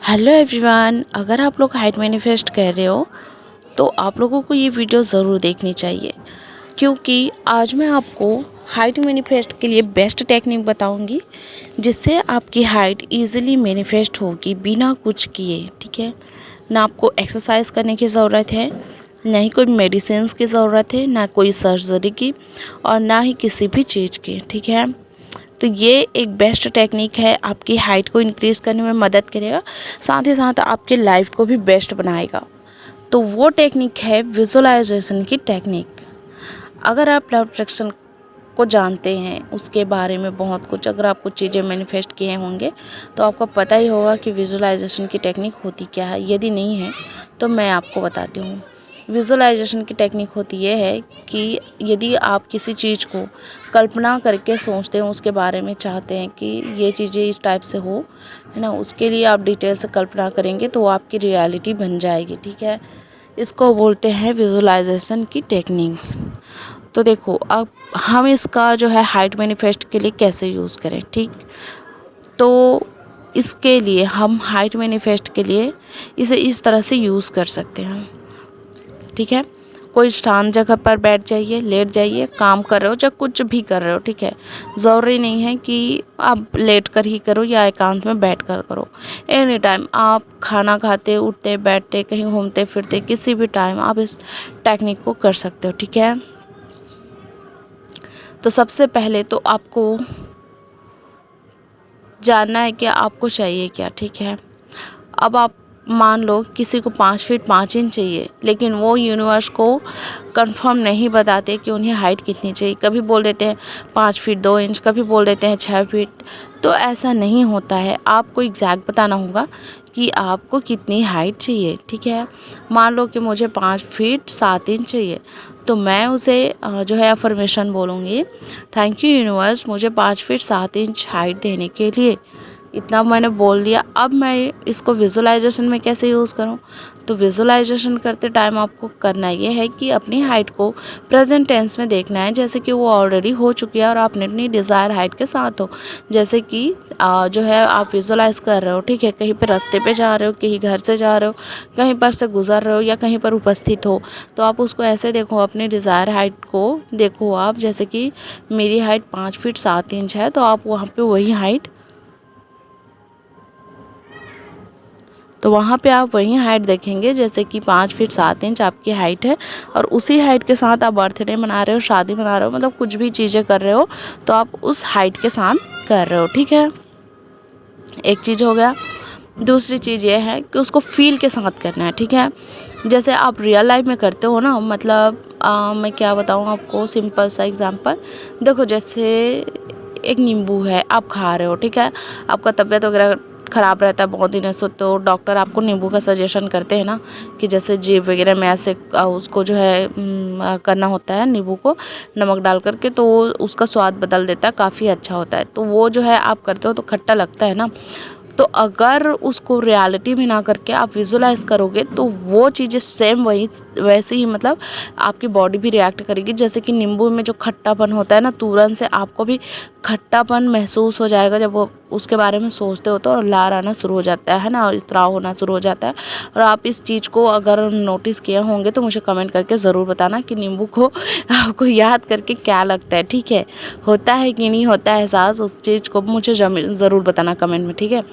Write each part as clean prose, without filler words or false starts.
Hello everyone, अगर आप लोग हाइट मैनिफेस्ट कर रहे हो तो आप लोगों को ये वीडियो ज़रूर देखनी चाहिए, क्योंकि आज मैं आपको हाइट मैनिफेस्ट के लिए बेस्ट टेक्निक बताऊंगी जिससे आपकी हाइट इजीली मैनिफेस्ट होगी बिना कुछ किए। ठीक है, ना आपको एक्सरसाइज करने की ज़रूरत है, ना ही कोई मेडिसिन की ज़रूरत है, ना कोई सर्जरी की और ना ही किसी भी चीज़ की। ठीक है, तो ये एक बेस्ट टेक्निक है, आपकी हाइट को इंक्रीज़ करने में मदद करेगा, साथ ही साथ आपके लाइफ को भी बेस्ट बनाएगा। तो वो टेक्निक है विजुअलाइजेशन की टेक्निक। अगर आप लव अट्रैक्शन को जानते हैं, उसके बारे में बहुत कुछ, अगर आप कुछ चीज़ें मैनिफेस्ट किए होंगे तो आपको पता ही होगा कि विजुअलाइजेशन की टेक्निक होती क्या है। यदि नहीं है तो मैं आपको बताती हूँ। विजुअलाइजेशन की टेक्निक होती ये है कि यदि आप किसी चीज़ को कल्पना करके सोचते हैं, उसके बारे में चाहते हैं कि ये चीज़ें इस टाइप से हो, है ना, उसके लिए आप डिटेल से कल्पना करेंगे तो वो आपकी रियलिटी बन जाएगी। ठीक है, इसको बोलते हैं विजुअलाइजेशन की टेक्निक। तो देखो, अब हम इसका जो है हाइट मैनिफेस्ट के लिए कैसे यूज़ करें। ठीक, तो इसके लिए हम हाइट मैनिफेस्ट के लिए इसे इस तरह से यूज़ कर सकते हैं। ठीक है, कोई शांत जगह पर बैठ जाइए, लेट जाइए, काम कर रहे हो या कुछ भी कर रहे हो। ठीक है, ज़रूरी नहीं है कि आप लेट कर ही करो या एकांत में बैठ कर करो। एनी टाइम आप खाना खाते, उठते, बैठते, कहीं घूमते फिरते, किसी भी टाइम आप इस टेक्निक को कर सकते हो। ठीक है, तो सबसे पहले तो आपको जानना है कि आपको चाहिए क्या। ठीक है, अब आप मान लो किसी को 5 फीट 5 इंच चाहिए, लेकिन वो यूनिवर्स को कंफर्म नहीं बताते कि उन्हें हाइट कितनी चाहिए। कभी बोल देते हैं 5 फीट 2 इंच, कभी बोल देते हैं 6 फीट। तो ऐसा नहीं होता है, आपको एग्जैक्ट बताना होगा कि आपको कितनी हाइट चाहिए। ठीक है, मान लो कि मुझे 5 फीट 7 इंच चाहिए, तो मैं उसे जो है अफर्मेशन बोलूँगी, थैंक यू यूनिवर्स मुझे 5 फीट 7 इंच हाइट देने के लिए। इतना मैंने बोल दिया। अब मैं इसको विजुअलाइजेशन में कैसे यूज़ करूं? तो विजुअलाइजेशन करते टाइम आपको करना ये है कि अपनी हाइट को प्रेजेंट टेंस में देखना है, जैसे कि वो ऑलरेडी हो चुकी है और आपने अपनी डिज़ायर हाइट के साथ हो। जैसे कि जो है आप विजुअलाइज कर रहे हो। ठीक है, कहीं पे रास्ते पे जा रहे हो, कहीं घर से जा रहे हो, कहीं पर से गुजर रहे हो या कहीं पर उपस्थित हो, तो आप उसको ऐसे देखो, अपनी डिज़ायर हाइट को देखो आप। जैसे कि मेरी हाइट 5 फीट 7 इंच है, तो आप वहाँ पे वही हाइट, तो वहाँ पे आप वही हाइट देखेंगे जैसे कि 5 फीट 7 इंच आपकी हाइट है, और उसी हाइट के साथ आप बर्थडे मना रहे हो, शादी मना रहे हो, मतलब कुछ भी चीज़ें कर रहे हो तो आप उस हाइट के साथ कर रहे हो। ठीक है, एक चीज़ हो गया। दूसरी चीज़ ये है कि उसको फील के साथ करना है। ठीक है, जैसे आप रियल लाइफ में करते हो ना, मतलब मैं क्या बताऊँ आपको, सिंपल सा एग्जांपल देखो। जैसे एक नींबू है, आप खा रहे हो। ठीक है, आपका तबीयत वगैरह ख़राब रहता है बहुत दिनों से, तो डॉक्टर आपको नींबू का सजेशन करते हैं ना कि जैसे जीभ वगैरह में ऐसे उसको जो है करना होता है, नींबू को नमक डाल करके, तो उसका स्वाद बदल देता है, काफ़ी अच्छा होता है। तो वो जो है आप करते हो तो खट्टा लगता है ना। तो अगर उसको रियलिटी में ना करके आप विजुलाइज करोगे तो वो चीज़ें सेम वही वैसे ही, मतलब आपकी बॉडी भी रिएक्ट करेगी। जैसे कि नींबू में जो खट्टापन होता है ना, तुरंत से आपको भी खट्टापन महसूस हो जाएगा जब वो उसके बारे में सोचते हो, तो और लार आना शुरू हो जाता है ना, और स्त्राव होना शुरू हो जाता है। और आप इस चीज़ को अगर नोटिस किए होंगे तो मुझे कमेंट करके ज़रूर बताना कि नींबू को आपको याद करके क्या लगता है। ठीक है, होता है कि नहीं होता है एहसास, उस चीज़ को मुझे ज़रूर बताना कमेंट में। ठीक है,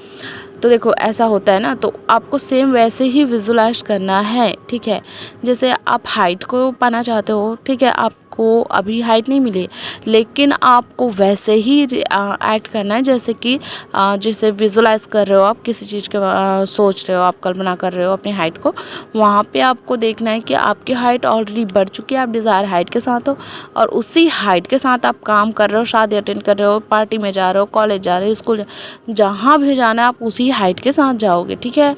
तो देखो ऐसा होता है ना, तो आपको सेम वैसे ही विजुलाइज करना है। ठीक है, जैसे आप हाइट को पाना चाहते हो। ठीक है, आपको अभी हाइट नहीं मिली, लेकिन आपको वैसे ही एक्ट करना है जैसे कि जैसे विजुलाइज कर रहे हो आप किसी चीज़ के, सोच रहे हो, आप कल्पना कर रहे हो अपनी हाइट को। वहाँ पे आपको देखना है कि आपकी हाइट ऑलरेडी बढ़ चुकी है, आप डिज़ायर हाइट के साथ हो, और उसी हाइट के साथ आप काम कर रहे हो, शादी अटेंड कर रहे हो, पार्टी में जा रहे हो, कॉलेज जा रहे हो, स्कूल जहाँ भी जाना है आप उसी हाइट के साथ जाओगे। ठीक है,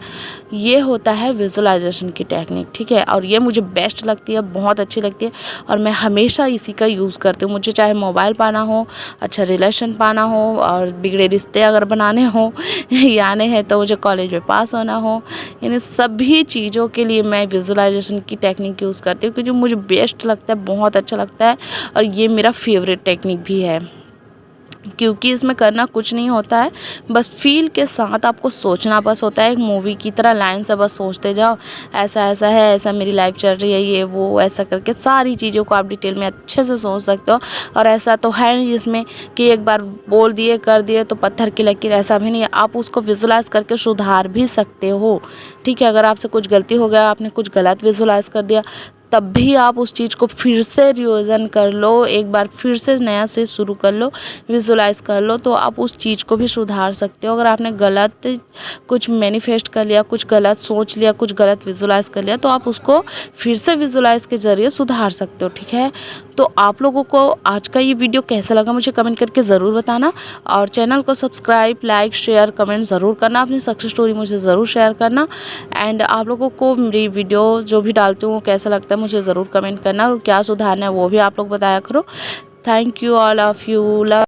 ये होता है विजुअलाइजेशन की टेक्निक। ठीक है, और ये मुझे बेस्ट लगती है, बहुत अच्छी लगती है, और मैं हमेशा इसी का यूज़ करती हूँ। मुझे चाहे मोबाइल पाना हो, अच्छा रिलेशन पाना हो, और बिगड़े रिश्ते अगर बनाने हो या आने हैं, तो मुझे कॉलेज में पास होना हो, इन सभी चीज़ों के लिए मैं विजुअलाइजेशन की टेक्निक यूज़ करती हूँ, क्योंकि मुझे बेस्ट लगता है, बहुत अच्छा लगता है, और ये मेरा फेवरेट टेक्निक भी है। क्योंकि इसमें करना कुछ नहीं होता है, बस फील के साथ आपको सोचना बस होता है। एक मूवी की तरह लाइन से बस सोचते जाओ, ऐसा ऐसा है, ऐसा मेरी लाइफ चल रही है, ये वो, ऐसा करके सारी चीज़ों को आप डिटेल में अच्छे से सोच सकते हो। और ऐसा तो है नहीं इसमें कि एक बार बोल दिए कर दिए तो पत्थर की लकीर, ऐसा भी नहीं है। आप उसको विजुलाइज करके सुधार भी सकते हो, ठीक है। अगर आपसे कुछ गलती हो गया, आपने कुछ गलत विजुलाइज कर दिया, तब भी आप उस चीज़ को फिर से रिविज़न कर लो, एक बार फिर से नया से शुरू कर लो, विजुलाइज कर लो, तो आप उस चीज़ को भी सुधार सकते हो। अगर आपने गलत कुछ मैनिफेस्ट कर लिया, कुछ गलत सोच लिया, कुछ गलत विजुलाइज कर लिया, तो आप उसको फिर से विजुलाइज के ज़रिए सुधार सकते हो, ठीक है। तो आप लोगों को आज का ये वीडियो कैसा लगा मुझे कमेंट करके ज़रूर बताना, और चैनल को सब्सक्राइब, लाइक, शेयर, कमेंट ज़रूर करना। अपनी सक्सेस स्टोरी मुझे ज़रूर शेयर करना। एंड आप लोगों को मेरी वीडियो जो भी डालती हूँ कैसा लगता है मुझे ज़रूर कमेंट करना, और क्या सुधारना है वो भी आप लोग बताया करो। Thank you all of you. Love.